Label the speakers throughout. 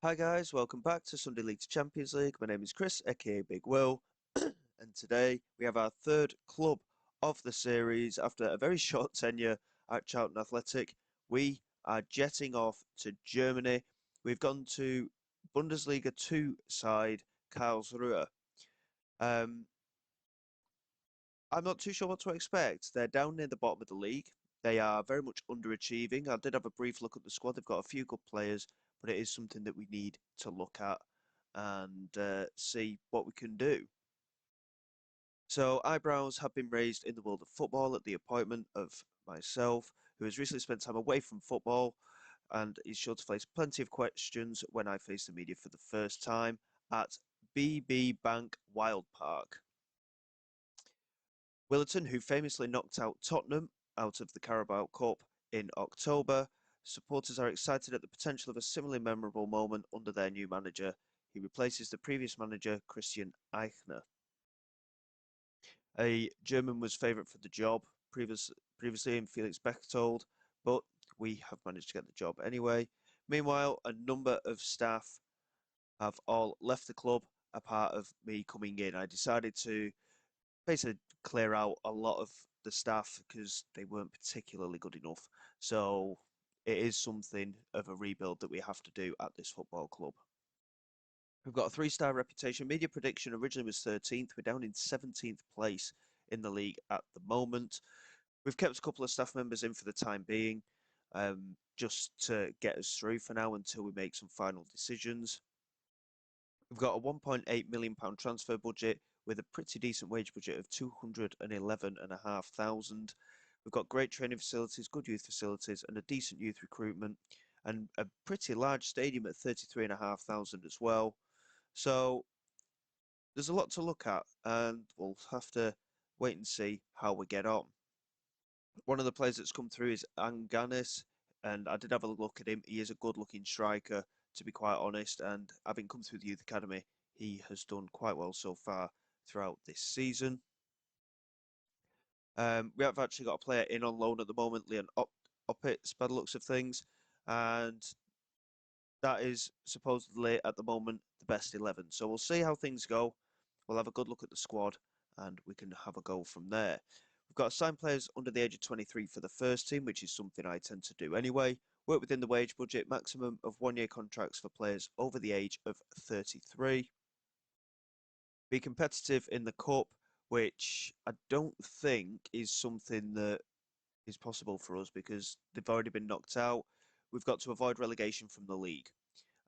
Speaker 1: Hi guys, welcome back to Sunday League to Champions League. My name is Chris, aka Big Will, and today we have our third club of the series after a very short tenure at Charlton Athletic. We are jetting off to Germany. We've gone to Bundesliga 2 side Karlsruher. Um, I'm not too sure what to expect. They're down near the bottom of the league. They are very much underachieving. I did have a brief look at the squad. They've got a few good players, but it is something that we need to look at and see what we can do. So eyebrows have been raised in the world of football at the appointment of myself, who has recently spent time away from football and is sure to face plenty of questions when I face the media for the first time at BB Bank Wild Park. Willerton, who famously knocked out Tottenham out of the Carabao Cup in October, supporters are excited at the potential of a similarly memorable moment under their new manager. He replaces the previous manager, Christian Eichner. A German was favourite for the job previously in Felix Bechtold, but we have managed to get the job anyway. Meanwhile, a number of staff have all left the club, a part of me coming in. I decided to basically clear out a lot of the staff because they weren't particularly good enough. So it is something of a rebuild that we have to do at this football club. We've got a three-star reputation. Media prediction originally was 13th. We're down in 17th place in the league at the moment. We've kept a couple of staff members in for the time being, just to get us through for now until we make some final decisions. We've got a £1.8 million transfer budget with a pretty decent wage budget of 211,500. We've got great training facilities, good youth facilities, and a decent youth recruitment, and a pretty large stadium at 33,500 as well. So there's a lot to look at, and we'll have to wait and see how we get on. One of the players that's come through is Anganis, and I did have a look at him. He is a good-looking striker, to be quite honest, and having come through the youth academy, he has done quite well so far throughout this season. We have actually got a player in on loan at the moment, Leon Oppitz, by the looks of things, and that is supposedly at the moment the best 11. So we'll see how things go. We'll have a good look at the squad and we can have a go from there. We've got assigned players under the age of 23 for the first team, which is something I tend to do anyway. Work within the wage budget, maximum of 1 year contracts for players over the age of 33. Be competitive in the cup, which I don't think is something that is possible for us because they've already been knocked out. We've got to avoid relegation from the league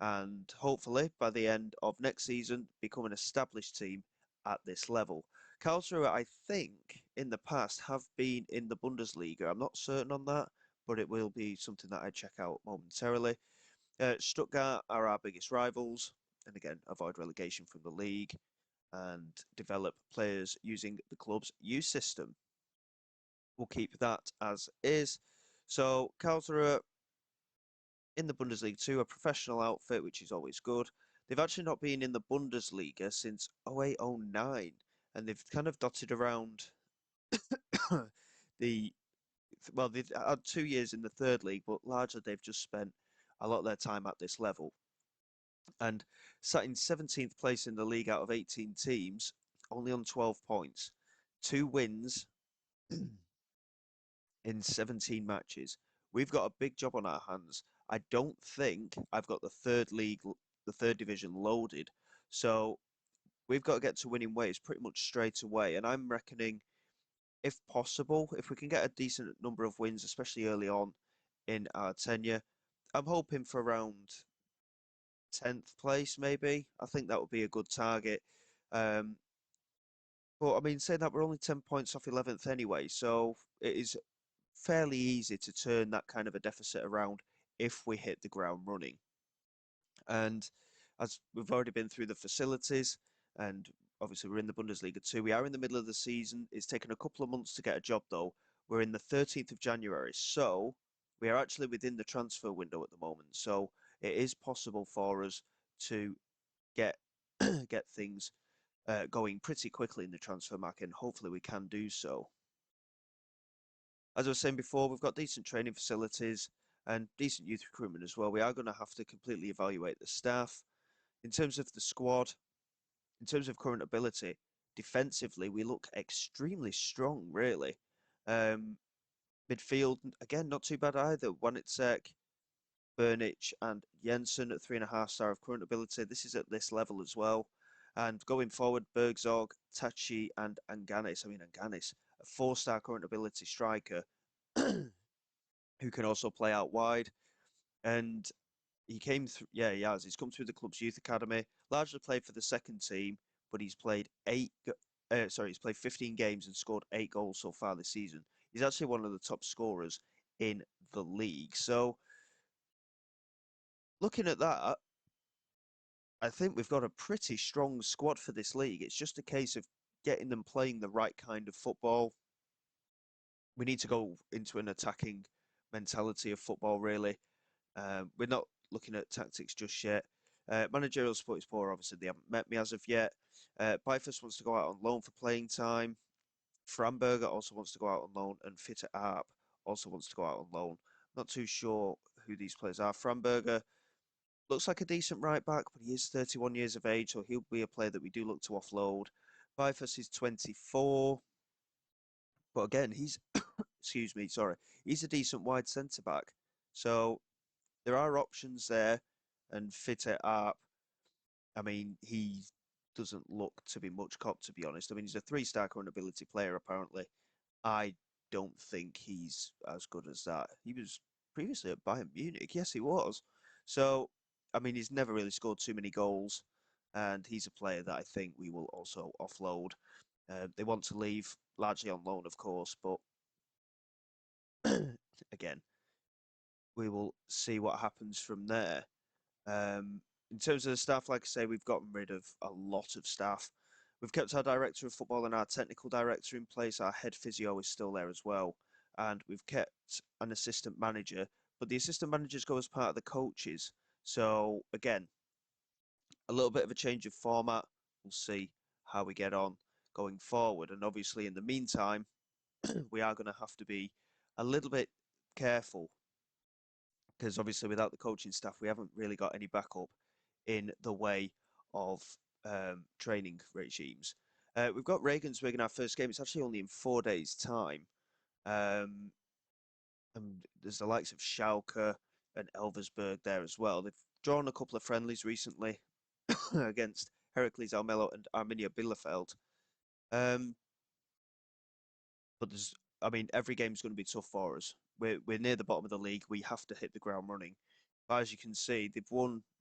Speaker 1: and hopefully by the end of next season become an established team at this level. Karlsruhe, I think, in the past have been in the Bundesliga. I'm not certain on that, but it will be something that I check out momentarily. Stuttgart are our biggest rivals, and again, avoid relegation from the league and develop players using the club's youth system. We'll keep that as is. So Karlsruhe in the Bundesliga 2, a professional outfit, which is always good. They've actually not been in the Bundesliga since 0809, and they've kind of dotted around the well, they've had 2 years in the third league, but largely they've just spent a lot of their time at this level. And sat in 17th place in the league out of 18 teams, only on 12 points. 2 wins in 17 matches. We've got a big job on our hands. I don't think I've got the third division loaded. So we've got to get to winning ways pretty much straight away. And I'm reckoning, if possible, if we can get a decent number of wins, especially early on in our tenure, I'm hoping for around 10th place, maybe. I think that would be a good target. Um, but I mean, saying that we're only 10 points off 11th anyway, so it is fairly easy to turn that kind of a deficit around if we hit the ground running. And as we've already been through the facilities, and obviously we're in the Bundesliga too, we are in the middle of the season. It's taken a couple of months to get a job though. We're in the 13th of January, so we are actually within the transfer window at the moment. So it is possible for us to get get things going pretty quickly in the transfer market, and hopefully we can do so. As I was saying before, we've got decent training facilities, and decent youth recruitment as well. We are going to have to completely evaluate the staff. In terms of the squad, in terms of current ability, defensively, we look extremely strong, really. Um, Midfield, again, not too bad either. Wanitsek, Burnich, and Jensen at 3.5 star of current ability. This is at this level as well. And going forward, Bergzorg, Tachi, and Anganis. Anganis, a 4-star current ability striker who can also play out wide. And he came through, yeah, he has. He's come through the club's youth academy, largely played for the second team, but he's played he's played 15 games and scored 8 goals so far this season. He's actually one of the top scorers in the league. So, looking at that, I think we've got a pretty strong squad for this league. It's just a case of getting them playing the right kind of football. We need to go into an attacking mentality of football, really. We're not looking at tactics just yet. Managerial support is poor. Obviously, they haven't met me as of yet. Bifus wants to go out on loan for playing time. Framberger also wants to go out on loan, and Fitter Arp also wants to go out on loan. Not too sure who these players are. Framberger looks like a decent right back, but he is 31 years of age, so he'll be a player that we do look to offload. Bifus is 24, but again, he's excuse me, sorry, he's a decent wide centre back. So there are options there, and Fitter Arp, he doesn't look to be much cop, to be honest. He's a 3-star current ability player, apparently. I don't think he's as good as that. He was previously at Bayern Munich. Yes, he was. So, he's never really scored too many goals, and he's a player that I think we will also offload. They want to leave largely on loan, of course, but again, we will see what happens from there. In terms of the staff, like I say, we've gotten rid of a lot of staff. We've kept our director of football and our technical director in place. Our head physio is still there as well. And we've kept an assistant manager, but the assistant managers go as part of the coaches. So, again, a little bit of a change of format. We'll see how we get on going forward. And obviously, in the meantime, we are going to have to be a little bit careful because obviously, without the coaching staff, we haven't really got any backup in the way of training regimes. We've got Regensburg in our first game. It's actually only in 4 days' time. And there's the likes of Schalke and Elversberg there as well. They've drawn a couple of friendlies recently against Heracles Almelo and Arminia Bielefeld. But every game's going to be tough for us. We're near the bottom of the league. We have to hit the ground running. But as you can see, they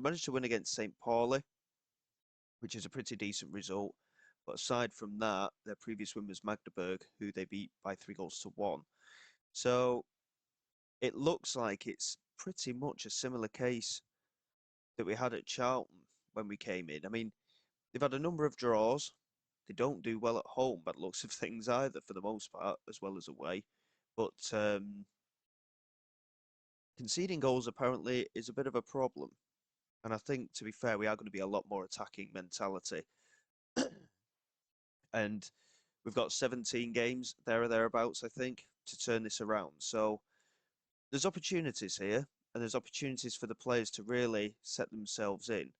Speaker 1: managed to win against St. Pauli, which is a pretty decent result. But aside from that, their previous win was Magdeburg, who they beat by 3-1. So it looks like it's pretty much a similar case that we had at Charlton when we came in. They've had a number of draws. They don't do well at home by the looks of things either, for the most part, as well as away. But conceding goals apparently is a bit of a problem. And I think, to be fair, we are going to be a lot more attacking mentality. And we've got 17 games there or thereabouts, I think, to turn this around. So there's opportunities here, and there's opportunities for the players to really set themselves in.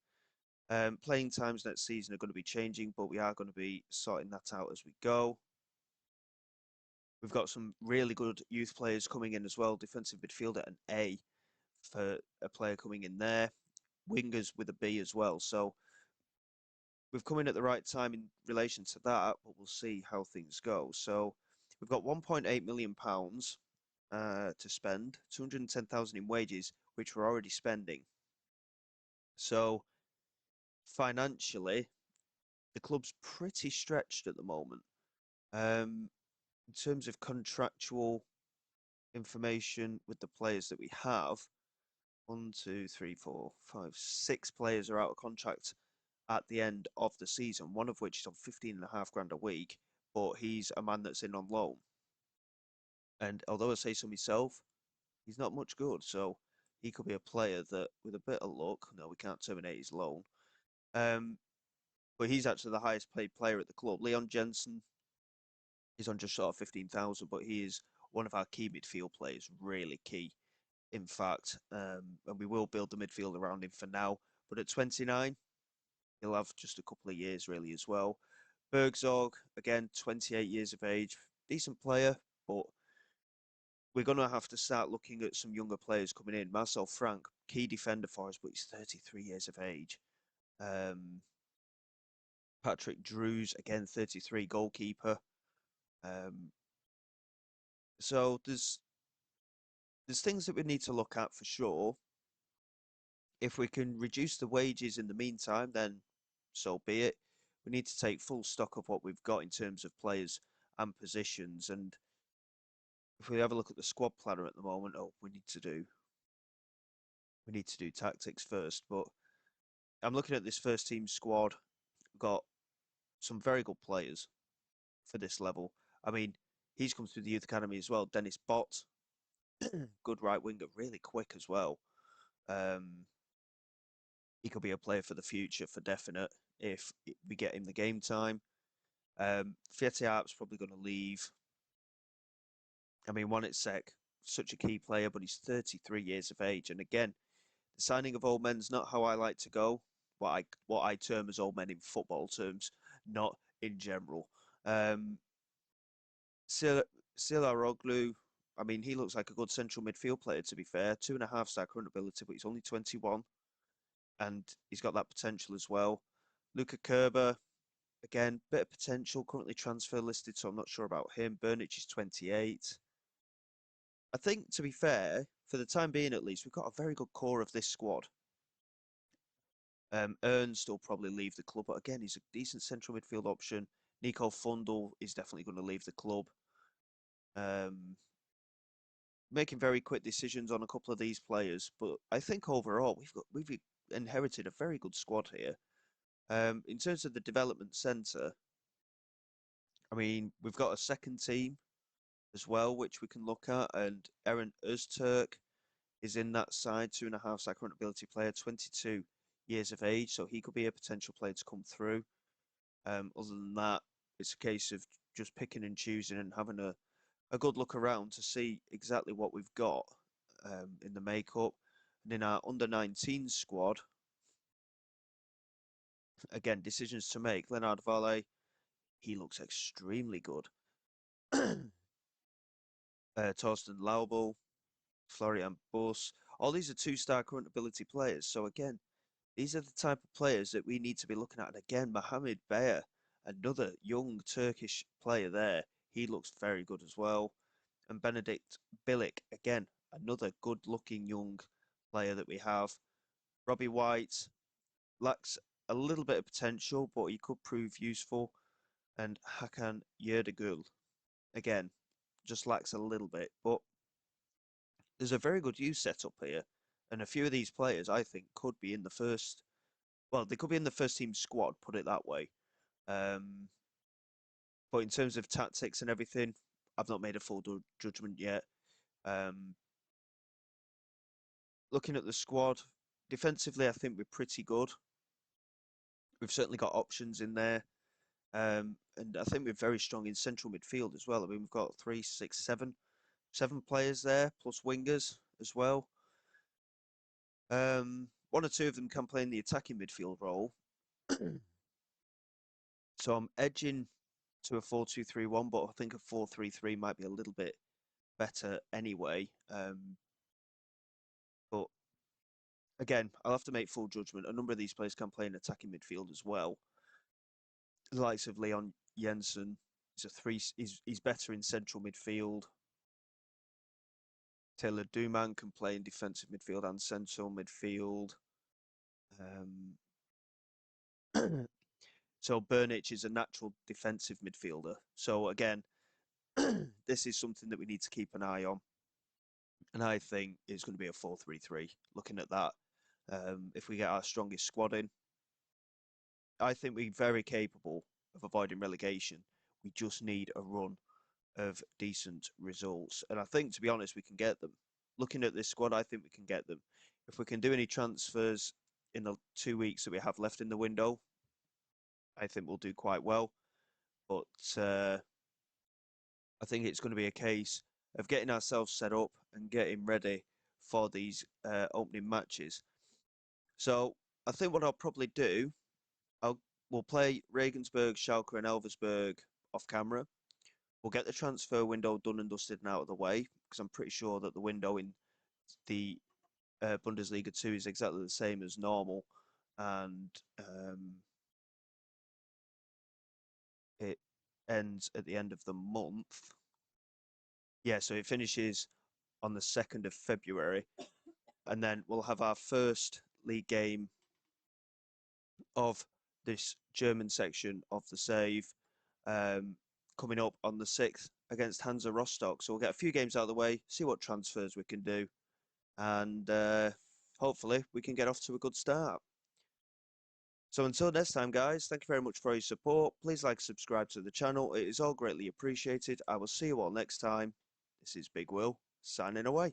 Speaker 1: Playing times next season are going to be changing, but we are going to be sorting that out as we go. We've got some really good youth players coming in as well. Defensive midfielder, an A for a player coming in there. Wingers with a B as well. So we've come in at the right time in relation to that, but we'll see how things go. So we've got £1.8 million to spend, 210,000 in wages, which we're already spending. So financially, the club's pretty stretched at the moment. In terms of contractual information with the players that we have, 1, 2, 3, 4, 5, 6 players are out of contract at the end of the season, one of which is on 15.5 grand a week, but he's a man that's in on loan. And although I say so myself, he's not much good. So he could be a player that, with a bit of luck, no, we can't terminate his loan. But he's actually the highest paid player at the club. Leon Jensen is on just short of 15,000, but he is one of our key midfield players, really key in fact, and we will build the midfield around him for now. But at 29, he'll have just a couple of years really as well. Bergzorg, again, 28 years of age, decent player, but we're going to have to start looking at some younger players coming in. Marcel Frank, key defender for us, but he's 33 years of age. Patrick Drews, again, 33, goalkeeper. So there's things that we need to look at for sure. If we can reduce the wages in the meantime, then so be it. We need to take full stock of what we've got in terms of players and positions. And if we have a look at the squad planner at the moment, we need to do tactics first. But I'm looking at this first team squad. We've got some very good players for this level. I mean, he's come through the youth academy as well. Dennis Bott, good right winger, really quick as well. He could be a player for the future for definite if we get him the game time. Fietiarp's probably going to leave. I mean, Wanitsek, such a key player, but he's 33 years of age. And again, the signing of old men's not how I like to go. What I term as old men in football terms, not in general. Silaroglu, I mean, he looks like a good central midfield player, to be fair. 2.5-star current ability, but he's only 21. And he's got that potential as well. Luka Kerber, again, bit of potential, currently transfer listed, so I'm not sure about him. Burnich is 28. I think, to be fair, for the time being at least, we've got a very good core of this squad. Ernst will probably leave the club, but again, he's a decent central midfield option. Nico Fundel is definitely going to leave the club. Making very quick decisions on a couple of these players, but I think overall we've inherited a very good squad here. In terms of the development centre, I mean, we've got a second team as well, which we can look at, and Eren Öztürk is in that side, 2.5-star current ability player, 22 years of age, so he could be a potential player to come through. Other than that, it's a case of just picking and choosing and having a good look around to see exactly what we've got in the makeup. And in our under-19 squad, again, decisions to make. Leonard Valle, he looks extremely good. Torsten Laubel, Florian Bus, all these are 2-star current ability players. So again, these are the type of players that we need to be looking at. And again, Mohamed Bayer, another young Turkish player there. He looks very good as well. And Benedict Bilic, again, another good-looking young player that we have. Robbie White lacks a little bit of potential, but he could prove useful. And Hakan Yerdagul, again, just lacks a little bit. But there's a very good youth setup here. And a few of these players, I think, could be in the first... Well, they could be in the first team squad, put it that way. But in terms of tactics and everything, I've not made a full judgment yet. Looking at the squad, defensively, I think we're pretty good. We've certainly got options in there. And I think we're very strong in central midfield as well. I mean, we've got 3, 6, 7 players there, plus wingers as well. One or two of them can play in the attacking midfield role. So I'm edging to a 4-2-3-1, but I think a 4-3-3 might be a little bit better anyway. But again, I'll have to make full judgment. A number of these players can play in attacking midfield as well. The likes of Leon Jensen is a 3. He's better in central midfield. Taylor Duman can play in defensive midfield and central midfield. So Burnich is a natural defensive midfielder. So again, this is something that we need to keep an eye on. And I think it's going to be a 4-3-3. Looking at that, if we get our strongest squad in, I think we're very capable of avoiding relegation. We just need a run of decent results. And I think, to be honest, we can get them. Looking at this squad, I think we can get them. If we can do any transfers in the 2 weeks that we have left in the window, I think we'll do quite well. But I think it's going to be a case of getting ourselves set up and getting ready for these opening matches. So I think what I'll probably do, we'll play Regensburg, Schalke, and Elversberg off camera. We'll get the transfer window done and dusted and out of the way because I'm pretty sure that the window in the Bundesliga 2 is exactly the same as normal, and it ends at the end of the month. Yeah, so it finishes on the 2nd of February, and then we'll have our first league game of this German section of the save coming up on the 6th against Hansa Rostock. So we'll get a few games out of the way, see what transfers we can do, and hopefully we can get off to a good start. So until next time, guys, thank you very much for your support. Please like, subscribe to the channel. It is all greatly appreciated. I will see you all next time. This is Big Will, signing away.